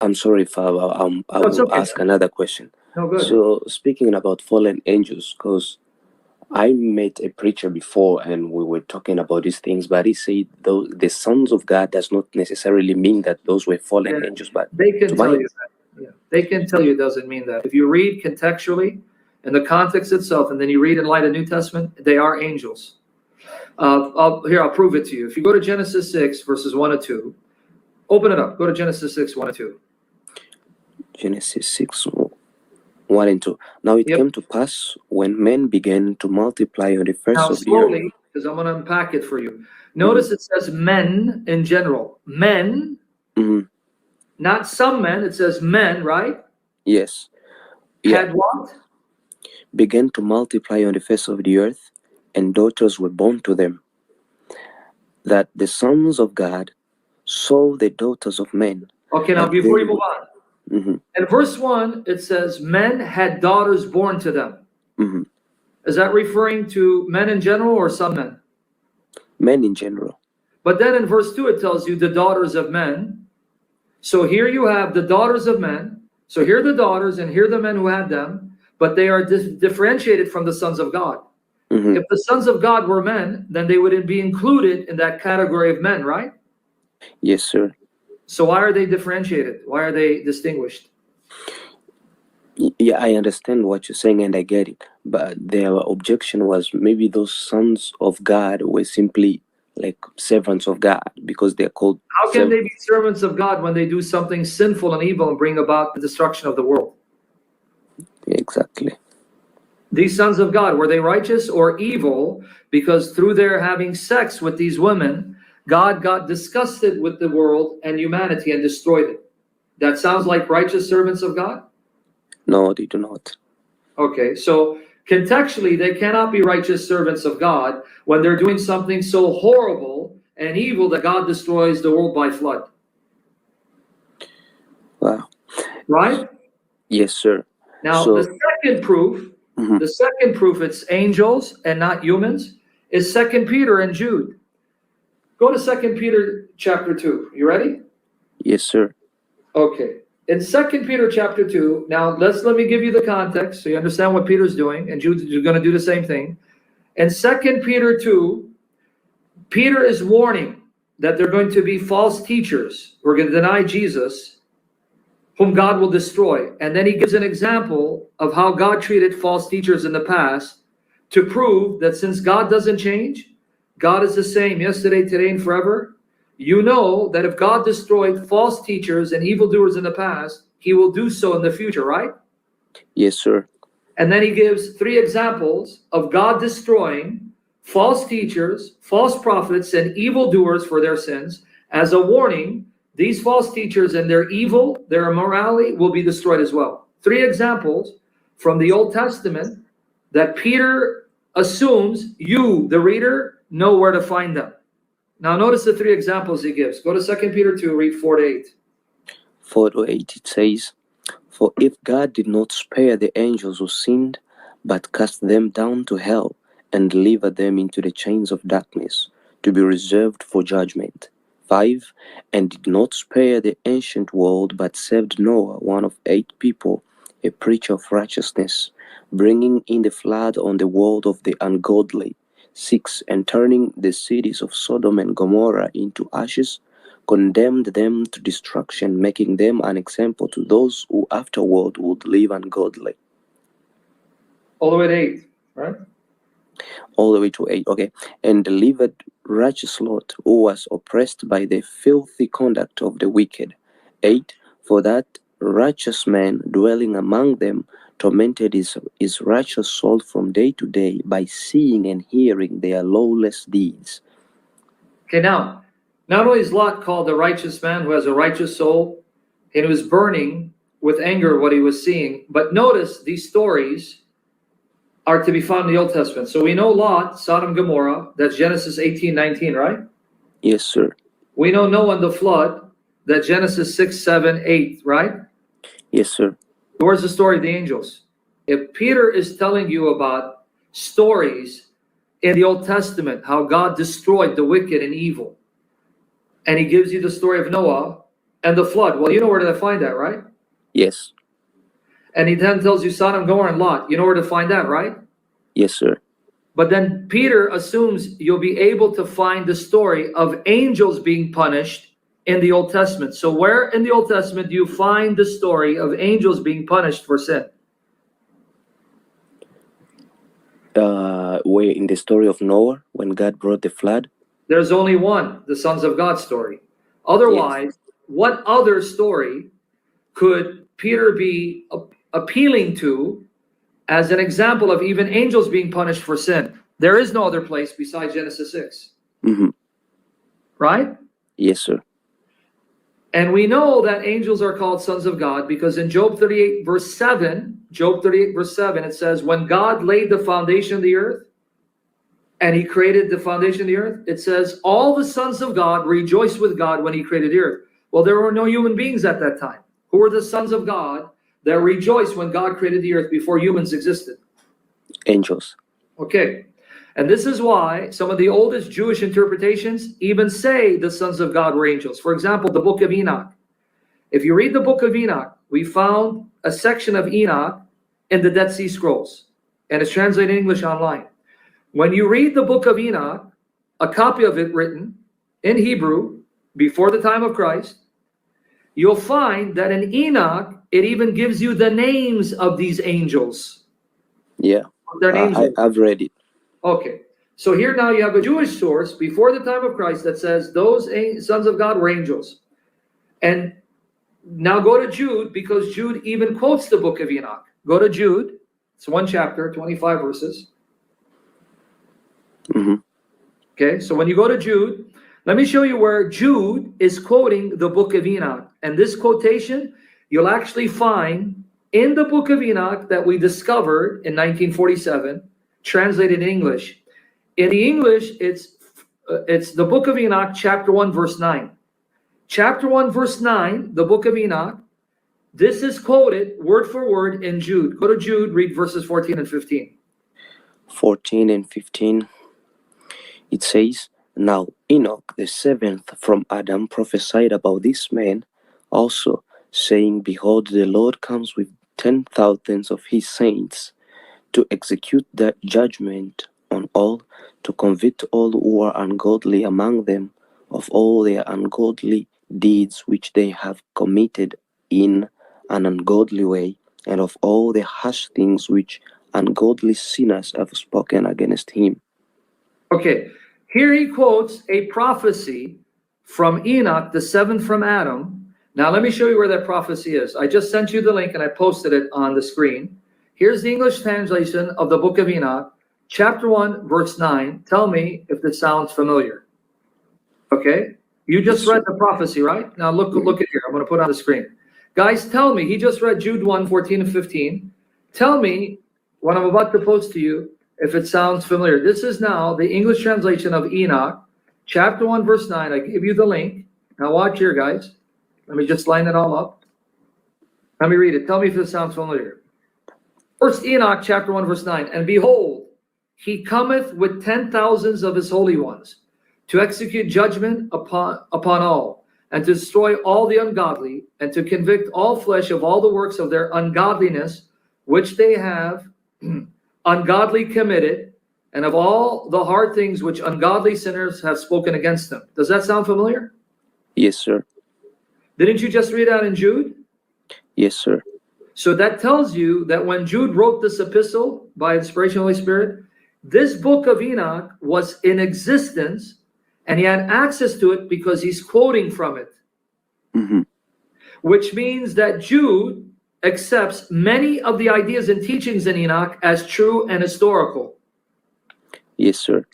I'm sorry if I No, it's will okay. ask another question. No, good. So speaking about fallen angels, because I met a preacher before and we were talking about these things, but he said those the sons of God does not necessarily mean that those were fallen Yeah, angels. But they can to tell my you that. Yeah, they can tell you it doesn't mean that. If you read contextually in the context itself, and then you read in light of New Testament, they are angels. I'll prove it to you. If you go to Genesis 6, verses 1 and 2, open it up. Go to Genesis 6, 1 and 2. Genesis 6, 1 and 2. Now it Yep. came to pass when men began to multiply on the face Now, of the earth. slowly, because I'm going to unpack it for you. Notice it says men in general. Men, Mhm. not some men. It says men, right? Yes. Yeah. Had what? Began to multiply on the face of the earth, and daughters were born to them. That the sons of God saw the daughters of men. Okay, now That before they you move on, Mhm. in verse 1, it says men had daughters born to them. Mhm. Is that referring to men in general or some men? Men in general. But then in verse 2, it tells you the daughters of men. So here you have the daughters of men. So here are the daughters and here are the men who had them, but they are differentiated from the sons of God. Mhm. If the sons of God were men, then they wouldn't be included in that category of men, right? Yes, sir. So why are they differentiated? Why are they distinguished? Yeah, I understand what you're saying and I get it. But their objection was maybe those sons of God were simply like servants of God because they're called How can they be servants. servants of God when they do something sinful and evil and bring about the destruction of the world? Exactly. These sons of God, were they righteous or evil? Because through their having sex with these women, God got disgusted with the world and humanity and destroyed it. That sounds like righteous servants of God? No, they do not. Okay, so contextually, they cannot be righteous servants of God when they're doing something so horrible and evil that God destroys the world by flood. Wow. Right? Yes, sir. Now, So, mhm. the second proof it's angels and not humans, is Second Peter and Jude. Go to Second Peter chapter 2. You ready? Yes, sir. Okay. In Second Peter chapter 2, now let me give you the context so you understand what Peter's doing, and Jude's going to do the same thing. In Second Peter 2, Peter is warning that there are going to be false teachers who are going to deny Jesus, whom God will destroy. And then he gives an example of how God treated false teachers in the past to prove that since God doesn't change, God is the same yesterday, today, and forever. You know that if God destroyed false teachers and evildoers in the past, he will do so in the future, right? Yes, sir. And then he gives three examples of God destroying false teachers, false prophets, and evildoers for their sins as a warning. These false teachers and their evil, their immorality will be destroyed as well. Three examples from the Old Testament that Peter assumes you, the reader, know where to find them. Now notice the three examples he gives. Go to 2 Peter 2, read 4 to 8. 4 to 8 it says, For if God did not spare the angels who sinned, but cast them down to hell, and delivered them into the chains of darkness, to be reserved for judgment. 5. And did not spare the ancient world, but saved Noah, one of 8 people, a preacher of righteousness, bringing in the flood on the world of the ungodly. 6. And turning the cities of Sodom and Gomorrah into ashes, condemned them to destruction, making them an example to those who afterward would live ungodly. All the way to 8, right? All the way to 8, okay. And delivered righteous Lot, who was oppressed by the filthy conduct of the wicked. 8. For that righteous man dwelling among them tormented his righteous soul from day to day by seeing and hearing their lawless deeds. Okay, now, not only is Lot called the righteous man who has a righteous soul and who was burning with anger what he was seeing, but notice these stories are to be found in the Old Testament. So we know Lot, Sodom, Gomorrah, that's Genesis 18:19, right? Yes, sir. We know Noah and the flood, that Genesis 6, 7, 8, right? Yes, sir. Where's the story of the angels? If Peter is telling you about stories in the Old Testament, how God destroyed the wicked and evil, and he gives you the story of Noah and the flood. Well, you know where to find that, right? Yes. And he then tells you Sodom, Gomorrah, and Lot. You know where to find that, right? Yes, sir. But then Peter assumes you'll be able to find the story of angels being punished in the Old Testament. So where in the Old Testament do you find the story of angels being punished for sin? Where in the story of Noah, when God brought the flood? There's only one, the sons of God story. Otherwise, what other story could Peter be appealing to as an example of even angels being punished for sin? There is no other place besides Genesis 6. Mm-hmm. Right? Yes, sir. And we know that angels are called sons of God because in Job 38 verse 7, it says, when God laid the foundation of the earth and he created the foundation of the earth, it says, all the sons of God rejoiced with God when he created the earth. Well, there were no human beings at that time. Who were the sons of God that rejoiced when God created the earth before humans existed? Angels. Okay. And this is why some of the oldest Jewish interpretations even say the sons of God were angels. For example, the book of Enoch. If you read the book of Enoch, we found a section of Enoch in the Dead Sea Scrolls, and it's translated in English online. When you read the book of Enoch, a copy of it written in Hebrew before the time of Christ, you'll find that in Enoch, it even gives you the names of these angels. Yeah, their names I've read it. Okay, so here now you have a Jewish source before the time of Christ that says those sons of God were angels. And now go to Jude, because Jude even quotes the book of Enoch. Go to Jude. It's one chapter, 25 verses. Mm-hmm. Okay, so when you go to Jude, let me show you where Jude is quoting the book of Enoch. And this quotation, you'll actually find in the book of Enoch that we discovered in 1947, translated in English. In the English, it's the book of Enoch, chapter 1, verse 9. Chapter 1, verse 9, the book of Enoch, this is quoted word for word in Jude. Go to Jude, read verses 14 and 15. 14 and 15. It says, now Enoch, the seventh from Adam, prophesied about this man also, saying, behold, the Lord comes with 10,000s of his saints, to execute the judgment on all, to convict all who are ungodly among them of all their ungodly deeds which they have committed in an ungodly way, and of all the harsh things which ungodly sinners have spoken against him. Okay, here he quotes a prophecy from Enoch, the seventh from Adam. Now let me show you where that prophecy is. I just sent you the link and I posted it on the screen. Here's the English translation of the book of Enoch, chapter 1, verse 9. Tell me if this sounds familiar. Okay, you just read the prophecy, right? Now look at here. I'm going to put it on the screen. Guys, tell me, he just read Jude 1, 14 and 15. Tell me, what I'm about to post to you, if it sounds familiar. This is now the English translation of Enoch, chapter 1, verse 9. I gave you the link. Now watch here, guys. Let me just line it all up. Let me read it. Tell me if this sounds familiar. First Enoch, chapter 1, verse 9. And behold, he cometh with 10,000s of his holy ones, to execute judgment upon all, and to destroy all the ungodly, and to convict all flesh of all the works of their ungodliness, which they have ungodly committed, and of all the hard things which ungodly sinners have spoken against them. Does that sound familiar? Yes, sir. Didn't you just read out in Jude? Yes, sir. So that tells you that when Jude wrote this epistle by inspiration of the Holy Spirit, this book of Enoch was in existence, and he had access to it because he's quoting from it. Mm-hmm. Which means that Jude accepts many of the ideas and teachings in Enoch as true and historical. Yes, sir.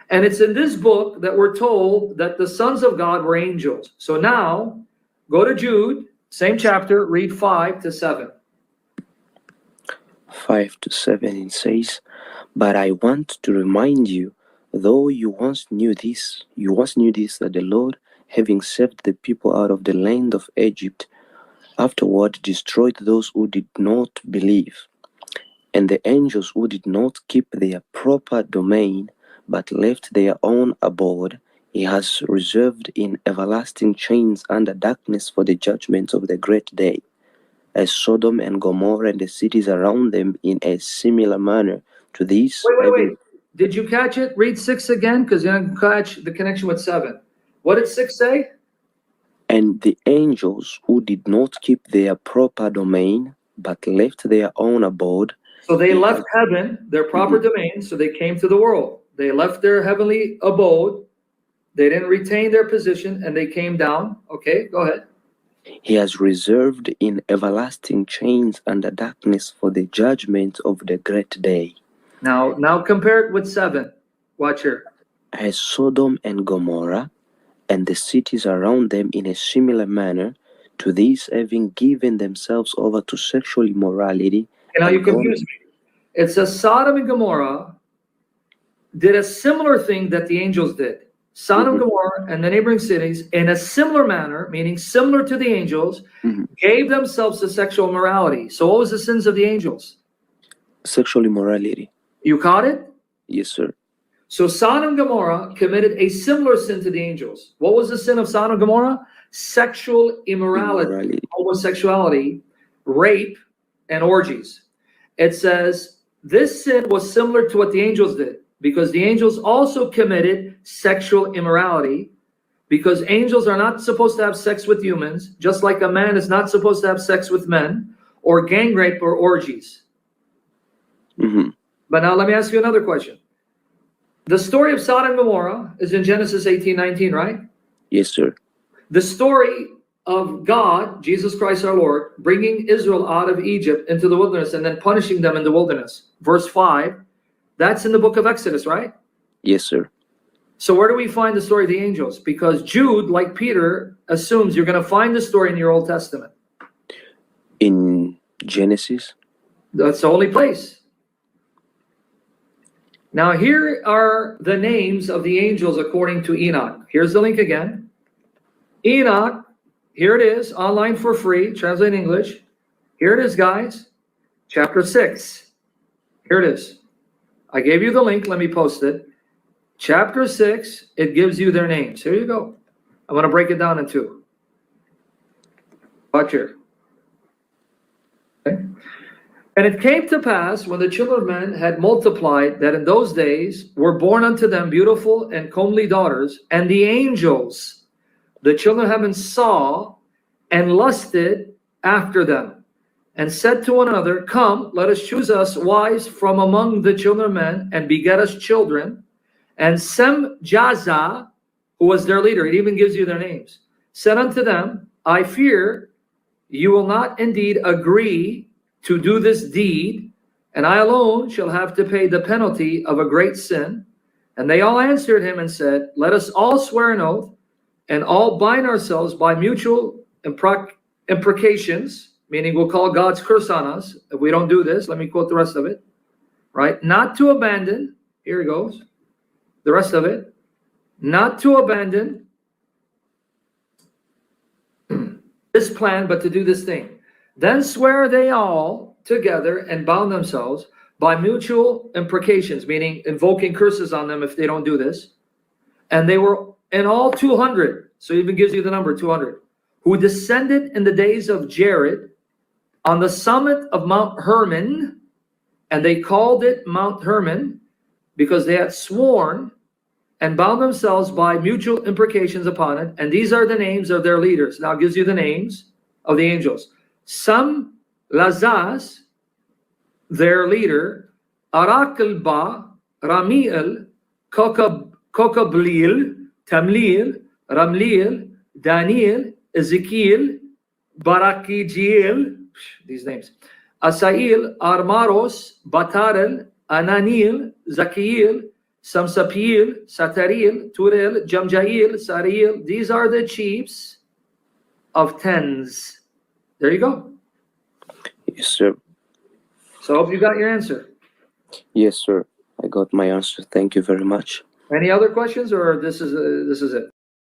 And it's in this book that we're told that the sons of God were angels. So now, go to Jude, same chapter, read 5 to 7. 5 to 7, it says, but I want to remind you, though you once knew this, that the Lord, having saved the people out of the land of Egypt, afterward destroyed those who did not believe, and the angels who did not keep their proper domain, but left their own abode He has reserved in everlasting chains under darkness for the judgment of the great day, as Sodom and Gomorrah and the cities around them in a similar manner to these. Wait. Did you catch it? Read 6 again, because you're going to catch the connection with 7. What did 6 say? And the angels who did not keep their proper domain, but left their own abode. So they left heaven, their proper domain, so they came to the world. They left their heavenly abode. They didn't retain their position, and they came down. Okay, go ahead. He has reserved in everlasting chains under darkness for the judgment of the great day. Now compare it with 7. Watch here. As Sodom and Gomorrah and the cities around them in a similar manner to these, having given themselves over to sexual immorality. And now you confuse me. It says Sodom and Gomorrah did a similar thing that the angels did. Sodom and Gomorrah and the neighboring cities, in a similar manner, meaning similar to the angels, gave themselves to sexual immorality. So what was the sins of the angels? Sexual immorality. You caught it? Yes, sir. So Sodom and Gomorrah committed a similar sin to the angels. What was the sin of Sodom and Gomorrah? Sexual immorality, homosexuality, rape, and orgies. It says this sin was similar to what the angels did, because the angels also committed sexual immorality, because angels are not supposed to have sex with humans, just like a man is not supposed to have sex with men, or gang rape or orgies. But now let me ask you another question. The story of Sodom and Gomorrah is in Genesis 18:19, right? Yes, sir. The story of God, Jesus Christ our Lord, bringing Israel out of Egypt into the wilderness and then punishing them in the wilderness. Verse 5, that's in the book of Exodus, right? Yes, sir. So where do we find the story of the angels? Because Jude, like Peter, assumes you're going to find the story in your Old Testament. In Genesis? That's the only place. Now here are the names of the angels according to Enoch. Here's the link again. Enoch, here it is, online for free, translate English. Here it is, guys. Chapter 6. Here it is. I gave you the link. Let me post it. Chapter 6, it gives you their names. Here you go. I'm going to break it down in 2. Watch here. Okay. And it came to pass, when the children of men had multiplied, that in those days were born unto them beautiful and comely daughters, and the angels, the children of heaven, saw and lusted after them, and said to one another, Come, let us choose us wives from among the children of men, and beget us children. And Semjaza, who was their leader, it even gives you their names, said unto them, I fear you will not indeed agree to do this deed, and I alone shall have to pay the penalty of a great sin. And they all answered him and said, Let us all swear an oath, and all bind ourselves by mutual imprecations, meaning we'll call God's curse on us if we don't do this. Let me quote the rest of it, right? Not to abandon, here it goes, the rest of it, not to abandon this plan, but to do this thing. Then swear they all together and bound themselves by mutual imprecations, meaning invoking curses on them if they don't do this. And they were in all 200, so it even gives you the number 200, who descended in the days of Jared on the summit of Mount Hermon, and they called it Mount Hermon because they had sworn and bound themselves by mutual imprecations upon it. And these are the names of their leaders. Now it gives you the names of the angels. Sam Lazaz, their leader, Arakelba, Ramiel, Kokablil, Tamlil, Ramliel, Daniel, Ezekiel, Barakijiel, these names, Asail, Armaros, Batarel, Ananil, Zakiel, Samsapiel, Sataril, Turel, Jamjail, Sariel. These are the chiefs of tens. There you go. Yes, sir. So I hope you got your answer. Yes, sir. I got my answer. Thank you very much. Any other questions, or this is it?